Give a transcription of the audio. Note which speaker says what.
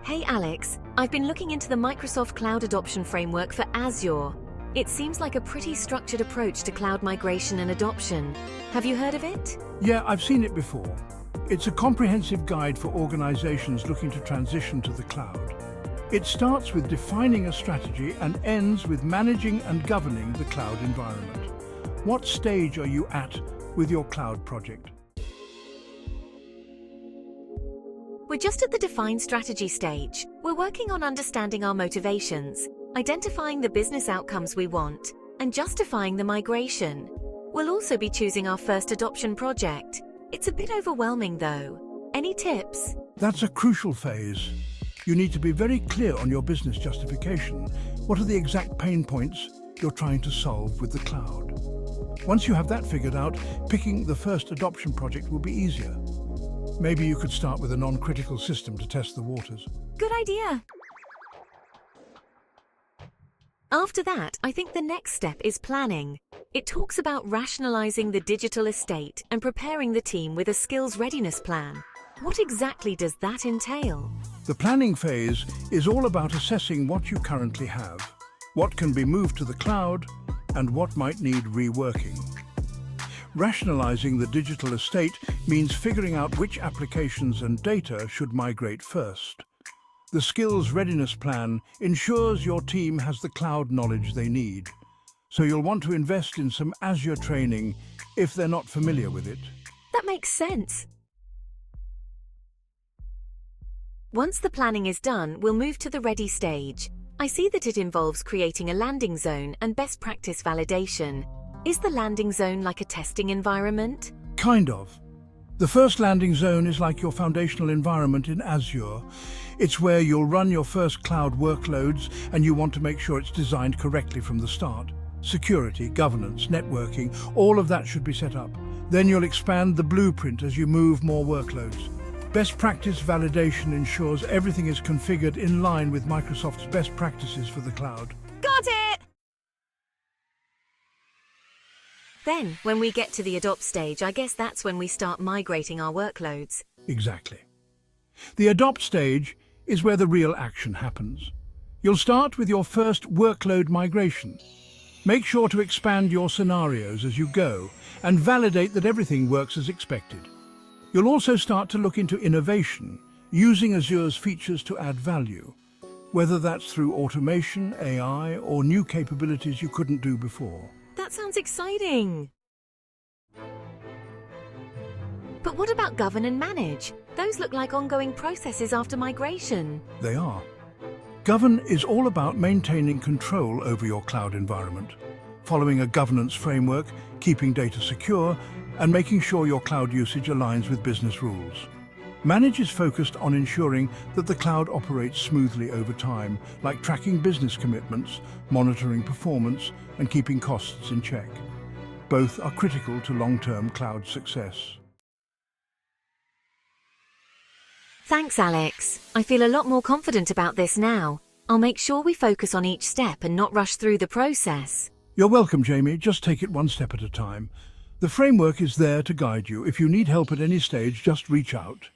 Speaker 1: Hey Alex, I've been looking into the Microsoft Cloud Adoption Framework for Azure. It seems like a pretty structured approach to cloud migration and adoption. Have you heard of it?
Speaker 2: Yeah, I've seen it before. It's a comprehensive guide for organizations looking to transition to the cloud. It starts with defining a strategy and ends with managing and governing the cloud environment. What stage are you at with your cloud project?
Speaker 1: We're just at the define strategy stage. We're working on understanding our motivations, identifying the business outcomes we want, and justifying the migration. We'll also be choosing our first adoption project. It's a bit overwhelming though. Any tips?
Speaker 2: That's a crucial phase. You need to be very clear on your business justification. What are the exact pain points you're trying to solve with the cloud? Once you have that figured out, picking the first adoption project will be easier. Maybe you could start with a non-critical system to test the waters.
Speaker 1: Good idea. After that, I think the next step is planning. It talks about rationalizing the digital estate and preparing the team with a skills readiness plan. What exactly does that entail?
Speaker 2: The planning phase is all about assessing what you currently have, what can be moved to the cloud, and what might need reworking. Rationalizing the digital estate means figuring out which applications and data should migrate first. The skills readiness plan ensures your team has the cloud knowledge they need, so you'll want to invest in some Azure training if they're not familiar with it.
Speaker 1: That makes sense. Once the planning is done, we'll move to the ready stage. I see that it involves creating a landing zone and best practice validation. Is the landing zone like a testing environment?
Speaker 2: Kind of. The first landing zone is like your foundational environment in Azure. It's where you'll run your first cloud workloads, and you want to make sure it's designed correctly from the start. Security, governance, networking, all of that should be set up. Then you'll expand the blueprint as you move more workloads. Best practice validation ensures everything is configured in line with Microsoft's best practices for the cloud.
Speaker 1: Got it! Then, when we get to the adopt stage, I guess that's when we start migrating our workloads.
Speaker 2: Exactly. The adopt stage is where the real action happens. You'll start with your first workload migration. Make sure to expand your scenarios as you go and validate that everything works as expected. You'll also start to look into innovation, using Azure's features to add value, whether that's through automation, AI, or new capabilities you couldn't do before.
Speaker 1: That sounds exciting! But what about govern and manage? Those look like ongoing processes after migration.
Speaker 2: They are. Govern is all about maintaining control over your cloud environment, following a governance framework, keeping data secure, and making sure your cloud usage aligns with business rules. Manage is focused on ensuring that the cloud operates smoothly over time, like tracking business commitments, monitoring performance, and keeping costs in check. Both are critical to long-term cloud success.
Speaker 1: Thanks, Alex. I feel a lot more confident about this now. I'll make sure we focus on each step and not rush through the process.
Speaker 2: You're welcome, Jamie. Just take it one step at a time. The framework is there to guide you. If you need help at any stage, just reach out.